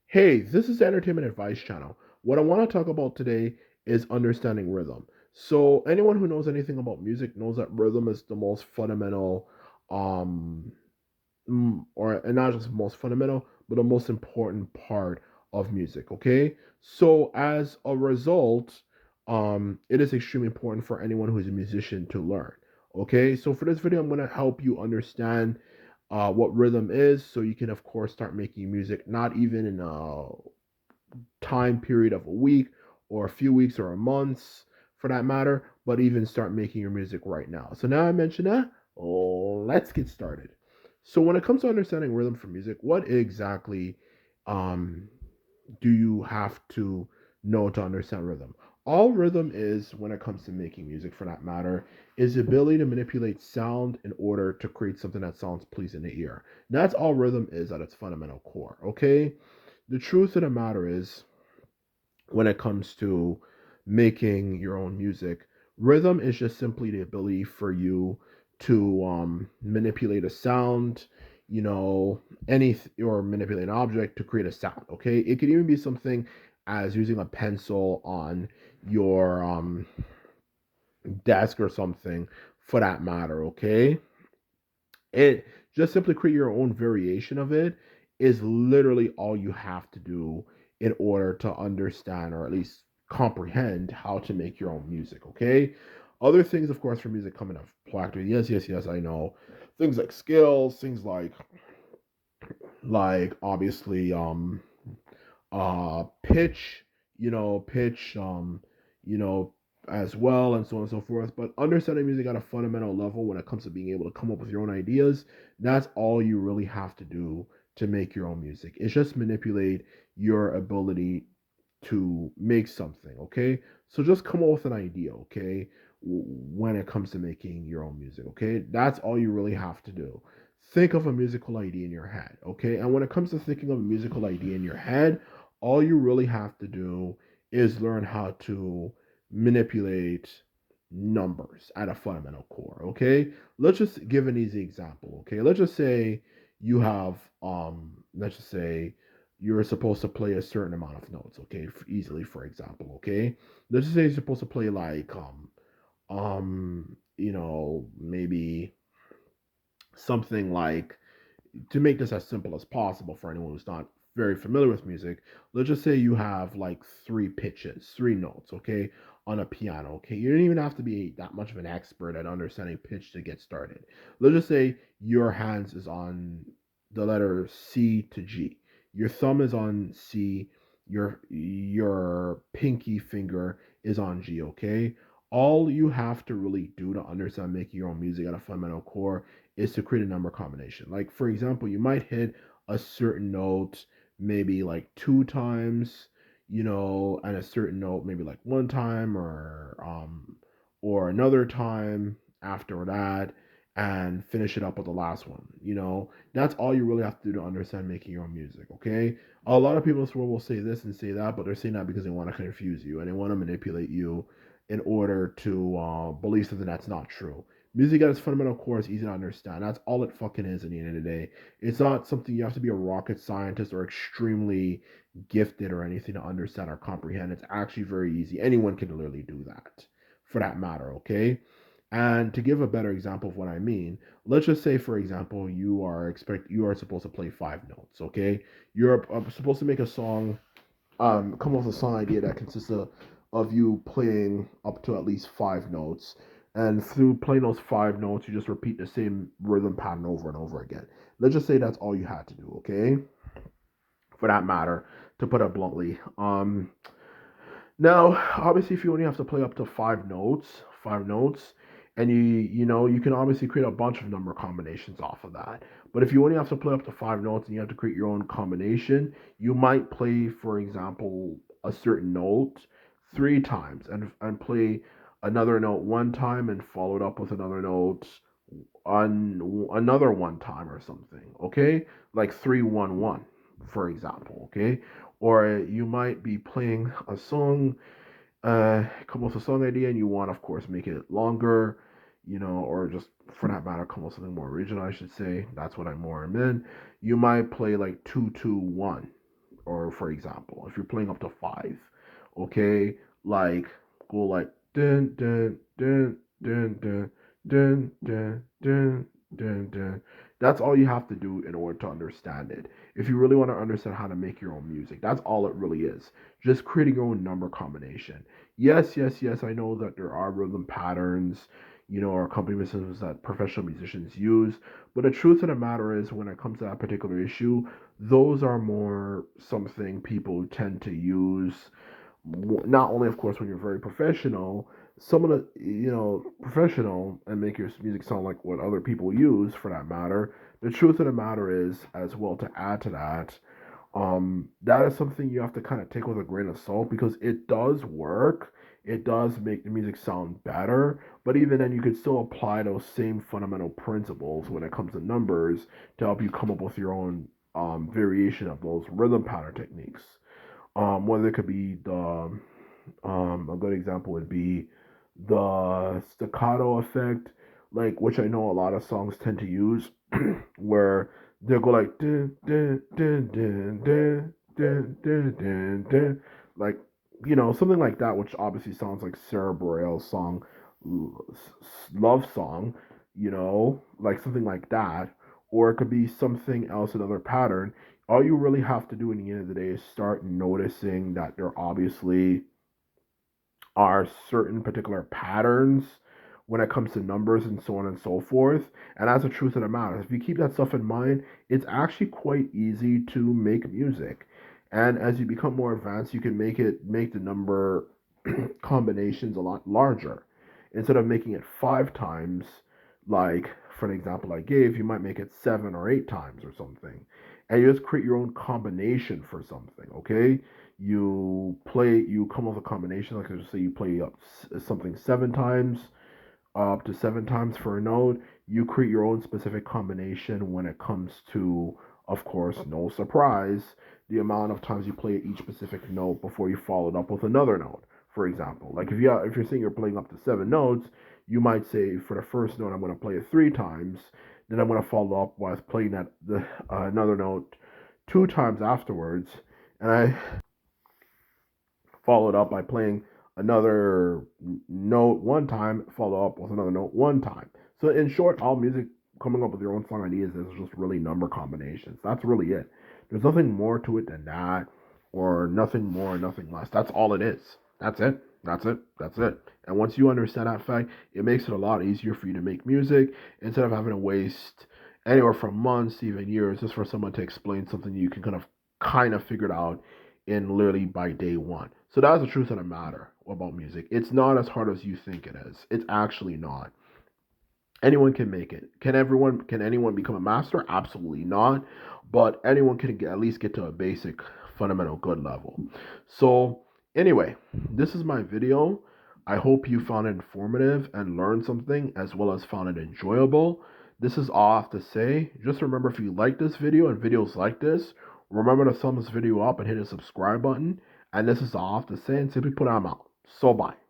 Hey, this is the Entertainment Advice Channel. What I want to talk about today is understanding rhythm. So, anyone who knows anything about music knows that rhythm is the most fundamental, um, or and not just the most fundamental, but the most important part of music. Okay, so as a result, it is extremely important for anyone who is a musician to learn. Okay, so for this video, I'm going to help you understand what rhythm is, so you can, of course, start making music not even in a time period of a week or a few weeks or a month for that matter, but even start making your music right now. So now I mentioned that, let's get started. So when it comes to understanding rhythm for music, what exactly um, do you have to know to understand rhythm? All rhythm is, when it comes to making music for that matter, is the ability to manipulate sound in order to create something that sounds pleasing to the ear. That's all rhythm is at its fundamental core, okay? The truth of the matter is, when it comes to making your own music, rhythm is just simply the ability for you to manipulate a sound, you know, or manipulate an object to create a sound. Okay, it could even be something as using a pencil on your desk or something for that matter. Okay, it just simply create your own variation of it is literally all you have to do in order to understand or at least comprehend how to make your own music. Okay. Other things, of course, for music coming up factor. Yes, yes, yes, I know. Things like scales, things like obviously pitch, pitch, you know, as well, and so on and so forth. But understanding music at a fundamental level when it comes to being able to come up with your own ideas, that's all you really have to do to make your own music. It's just manipulate your ability to make something, okay? So just come up with an idea, okay? When it comes to making your own music, okay? That's all you really have to do. Think of a musical idea in your head, okay? And when it comes to thinking of a musical idea in your head, all you really have to do is learn how to manipulate numbers at a fundamental core, okay? Let's just give an easy example, okay? Let's just say you have let's just say you're supposed to play a certain amount of notes, okay? Easily, for example, okay? Let's just say you're supposed to play like maybe something like, to make this as simple as possible for anyone who's not very familiar with music, let's just say you have like three pitches, three notes, okay, on a piano, okay? You don't even have to be that much of an expert at understanding pitch to get started. Let's just say your hands is on the letter C to G. Your thumb is on C, your pinky finger is on G, okay? All you have to really do to understand making your own music at a fundamental core is to create a number combination. Like, for example, you might hit a certain note maybe like two times, and a certain note maybe like one time, or another time after that, and finish it up with the last one. That's all you really have to do to understand making your own music, okay? A lot of people in this world will say this and say that, but they're saying that because they want to confuse you and they want to manipulate you in order to believe something that's not true. Music at its fundamental core is easy to understand. That's all it fucking is at the end of the day. It's not something you have to be a rocket scientist or extremely gifted or anything to understand or comprehend. It's actually very easy. Anyone can literally do that for that matter, okay? And to give a better example of what I mean, let's just say, for example, you are supposed to play five notes, okay? You're supposed to make a song, come up with a song idea that consists of you playing up to at least five notes. And through playing those five notes, you just repeat the same rhythm pattern over and over again. Let's just say that's all you had to do, okay? For that matter, to put it bluntly. Now, obviously, if you only have to play up to five notes, and you can obviously create a bunch of number combinations off of that. But if you only have to play up to five notes and you have to create your own combination, you might play, for example, a certain note three times and play another note one time and follow it up with another note on another one time or something. Okay, like 3-1-1, for example. Okay, or you might be playing a song, come up with a song idea, and you want, of course, make it longer, or just for that matter, come up with something more original, I should say. That's what I'm more in. You might play like 2-2-1, or for example, if you're playing up to five, okay, like go like dun dun dun dun dun dun dun dun dun dun. That's all you have to do in order to understand it. If you really want to understand how to make your own music, that's all it really is. Just creating your own number combination. Yes, yes, yes. I know that there are rhythm patterns, or accompaniments that professional musicians use. But the truth of the matter is, when it comes to that particular issue, those are more something people tend to use. Not only, of course, when you're very professional, some of the, professional and make your music sound like what other people use for that matter. The truth of the matter is, as well, to add to that, that is something you have to kind of take with a grain of salt because it does work. It does make the music sound better, but even then, you could still apply those same fundamental principles when it comes to numbers to help you come up with your own variation of those rhythm pattern techniques. Whether it could be a good example would be the staccato effect, like which I know a lot of songs tend to use, where they'll go like dun, dun, dun, dun, dun, dun, dun, dun, dun, like something like that, which obviously sounds like Sarah Bareilles' song, love song, like something like that, or it could be something else, another pattern. All you really have to do in the end of the day is start noticing that there obviously are certain particular patterns when it comes to numbers and so on and so forth. And that's the truth of the matter. If you keep that stuff in mind, it's actually quite easy to make music. And as you become more advanced, you can make the number combinations a lot larger. Instead of making it 5 times, like for an example I gave, you might make it 7 or 8 times or something. And you just create your own combination for something, okay? You come up with a combination, like I say you play up something 7 times, up to 7 times for a note. You create your own specific combination when it comes to, of course, no surprise, the amount of times you play each specific note before you follow it up with another note. For example, like if you're saying you're playing up to 7 notes, you might say for the first note I'm going to play it 3 times, then I'm going to follow up with playing that another note 2 times afterwards, and I followed up by playing another note 1 time, follow up with another note 1 time. So in short, all music, coming up with your own song ideas, is just really number combinations. That's really it. There's nothing more to it than that, or nothing more, nothing less. That's all it is. That's it. That's it. That's it. And once you understand that fact, it makes it a lot easier for you to make music instead of having to waste anywhere from months, even years, just for someone to explain something you can kind of figure it out in literally by day one. So that's the truth of the matter about music. It's not as hard as you think it is. It's actually not. Anyone can make it. Can anyone become a master? Absolutely not. But anyone can at least get to a basic fundamental good level. So anyway, this is my video. I hope you found it informative and learned something as well as found it enjoyable. This is all I have to say. Just remember, if you like this video and videos like this, remember to thumb this video up and hit the subscribe button. And this is all I have to say, and simply put, I'm out. So bye.